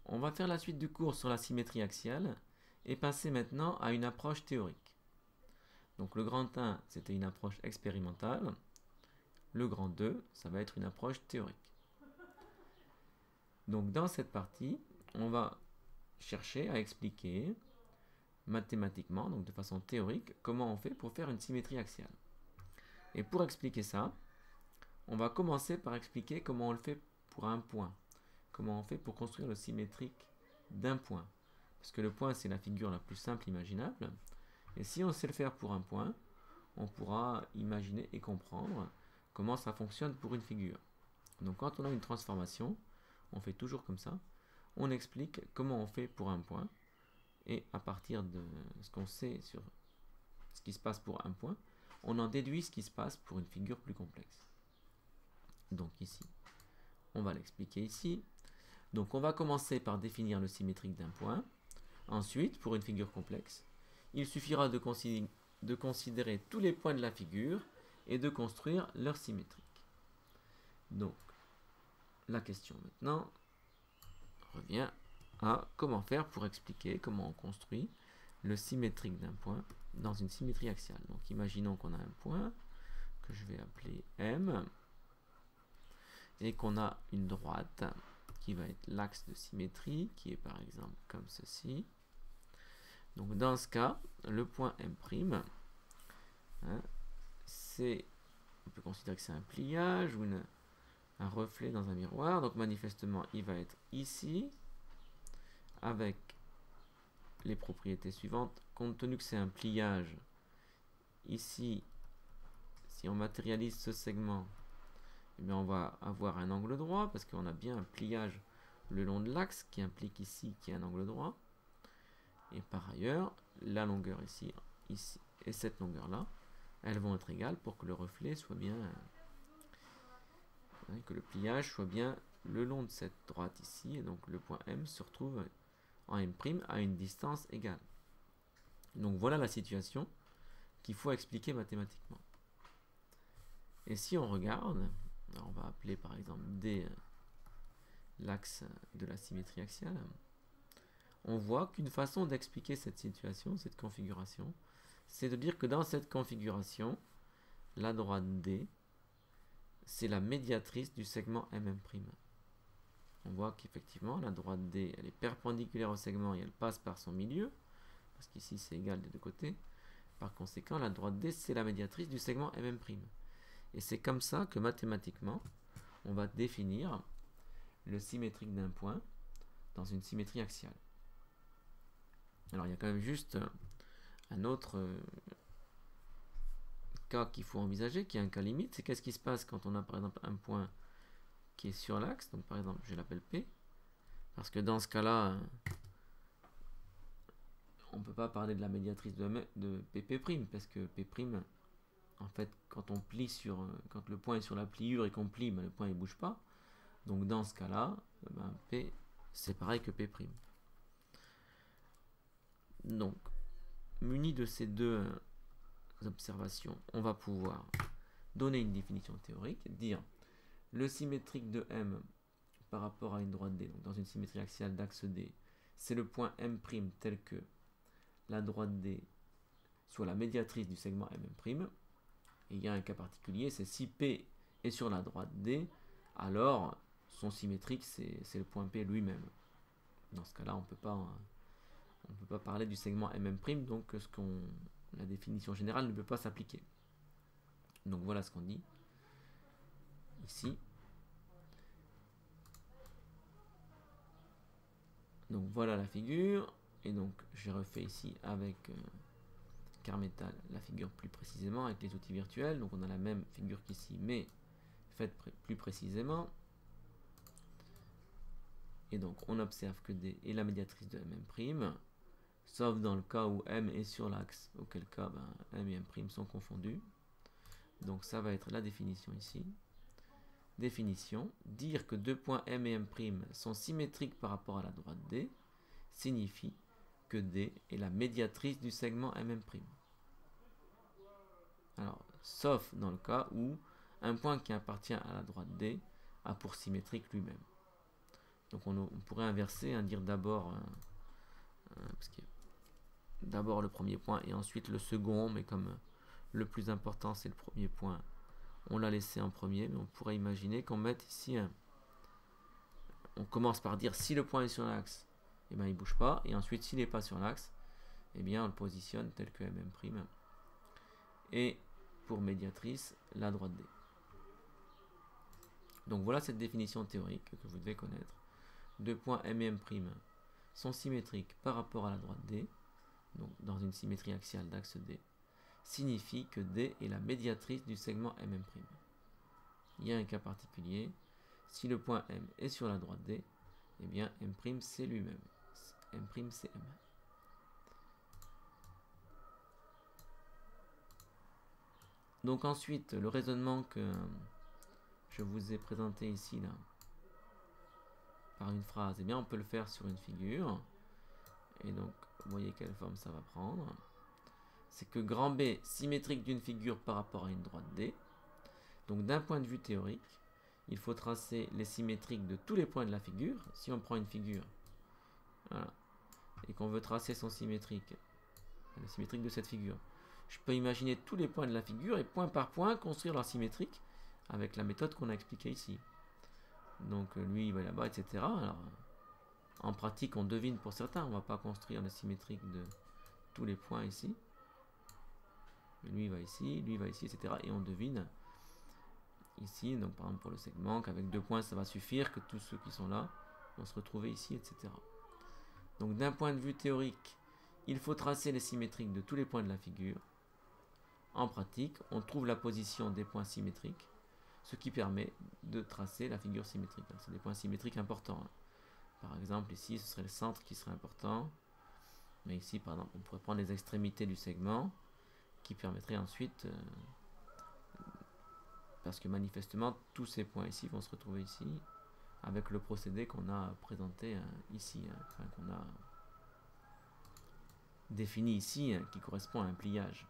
on va faire la suite du cours sur la symétrie axiale et passer maintenant à une approche théorique. Donc le grand 1, c'était une approche expérimentale. Le grand 2, ça va être une approche théorique. Donc dans cette partie, on va chercher à expliquer mathématiquement, donc de façon théorique, comment on fait pour faire une symétrie axiale. Et pour expliquer ça, on va commencer par expliquer comment on le fait pour un point. Comment on fait pour construire le symétrique d'un point. Parce que le point, c'est la figure la plus simple imaginable. Et si on sait le faire pour un point, on pourra imaginer et comprendre comment ça fonctionne pour une figure. Donc quand on a une transformation, on fait toujours comme ça. On explique comment on fait pour un point. Et à partir de ce qu'on sait sur ce qui se passe pour un point, on en déduit ce qui se passe pour une figure plus complexe. Donc ici, on va l'expliquer ici. Donc on va commencer par définir le symétrique d'un point. Ensuite, pour une figure complexe, il suffira de considérer tous les points de la figure et de construire leur symétrique. Donc, la question maintenant revient à comment faire pour expliquer comment on construit le symétrique d'un point dans une symétrie axiale. Donc imaginons qu'on a un point que je vais appeler M et qu'on a une droite qui va être l'axe de symétrie qui est par exemple comme ceci. Donc dans ce cas, le point M', hein, on peut considérer que c'est un pliage ou un reflet dans un miroir. Donc manifestement, il va être ici avec les propriétés suivantes. Compte tenu que c'est un pliage, ici, si on matérialise ce segment, eh bien on va avoir un angle droit parce qu'on a bien un pliage le long de l'axe qui implique ici qu'il y a un angle droit. Et par ailleurs, la longueur ici et cette longueur-là, elles vont être égales pour que le reflet soit bien, que le pliage soit bien le long de cette droite ici. Et donc le point M se retrouve en M' à une distance égale. Donc voilà la situation qu'il faut expliquer mathématiquement. Et si on regarde, on va appeler par exemple D l'axe de la symétrie axiale, on voit qu'une façon d'expliquer cette situation, cette configuration, c'est de dire que dans cette configuration, la droite D, c'est la médiatrice du segment M'. On voit qu'effectivement, la droite D, elle est perpendiculaire au segment et elle passe par son milieu, parce qu'ici c'est égal des deux côtés. Par conséquent, la droite D, c'est la médiatrice du segment M'. Et c'est comme ça que mathématiquement, on va définir le symétrique d'un point dans une symétrie axiale. Alors il y a quand même juste un autre cas qu'il faut envisager, qui est un cas limite, c'est qu'est-ce qui se passe quand on a par exemple un point qui est sur l'axe, donc par exemple je l'appelle P, parce que dans ce cas-là, on ne peut pas parler de la médiatrice de PP', parce que P', en fait, quand le point est sur la pliure et qu'on plie, le point ne bouge pas. Donc dans ce cas-là, P, c'est pareil que P'. Donc, muni de ces deux observations, on va pouvoir donner une définition théorique, dire le symétrique de M par rapport à une droite D, donc dans une symétrie axiale d'axe D, c'est le point M' tel que la droite D soit la médiatrice du segment M'. Et il y a un cas particulier, c'est si P est sur la droite D, alors son symétrique c'est le point P lui-même. Dans ce cas-là, on ne peut pas parler du segment M', donc la définition générale ne peut pas s'appliquer. Donc voilà ce qu'on dit ici. Donc voilà la figure, et donc j'ai refait ici avec Carmetal la figure plus précisément avec les outils virtuels. Donc on a la même figure qu'ici, mais faite plus précisément. Et donc on observe que D est la médiatrice de M', sauf dans le cas où M est sur l'axe, auquel cas M et M' sont confondus. Donc ça va être la définition ici. Définition, dire que deux points M et M' sont symétriques par rapport à la droite D signifie que D est la médiatrice du segment M'. Alors, sauf dans le cas où un point qui appartient à la droite D a pour symétrique lui-même. Donc on pourrait inverser, dire d'abord d'abord le premier point et ensuite le second, mais comme le plus important c'est le premier point, on l'a laissé en premier, mais on pourrait imaginer qu'on mette ici on commence par dire si le point est sur l'axe, et bien il bouge pas, et ensuite s'il n'est pas sur l'axe, et bien on le positionne tel que mm', et pour médiatrice la droite D. Donc voilà cette définition théorique que vous devez connaître. Deux points M et M' sont symétriques par rapport à la droite D, donc dans une symétrie axiale d'axe D, signifie que D est la médiatrice du segment MM'. Il y a un cas particulier, si le point M est sur la droite D, eh bien M' c'est lui-même, M' c'est M. Donc ensuite, le raisonnement que je vous ai présenté ici, là, par une phrase, eh bien on peut le faire sur une figure. Et donc, vous voyez quelle forme ça va prendre. C'est que grand B symétrique d'une figure par rapport à une droite D. Donc d'un point de vue théorique, il faut tracer les symétriques de tous les points de la figure. Si on prend une figure, voilà, et qu'on veut tracer son symétrique, le symétrique de cette figure, je peux imaginer tous les points de la figure et point par point construire leur symétrique avec la méthode qu'on a expliquée ici. Donc lui il va là-bas, etc. Alors, en pratique on devine pour certains, on ne va pas construire la symétrique de tous les points ici. Lui il va ici, etc. Et on devine ici, donc par exemple pour le segment, qu'avec 2 points ça va suffire, que tous ceux qui sont là vont se retrouver ici, etc. Donc d'un point de vue théorique, il faut tracer les symétriques de tous les points de la figure. En pratique, on trouve la position des points symétriques, ce qui permet de tracer la figure symétrique. C'est des points symétriques importants. Par exemple, ici, ce serait le centre qui serait important. Mais ici, par exemple, on pourrait prendre les extrémités du segment, qui permettraient ensuite, parce que manifestement, tous ces points ici vont se retrouver ici, avec le procédé qu'on a présenté ici, qu'on a défini ici, qui correspond à un pliage.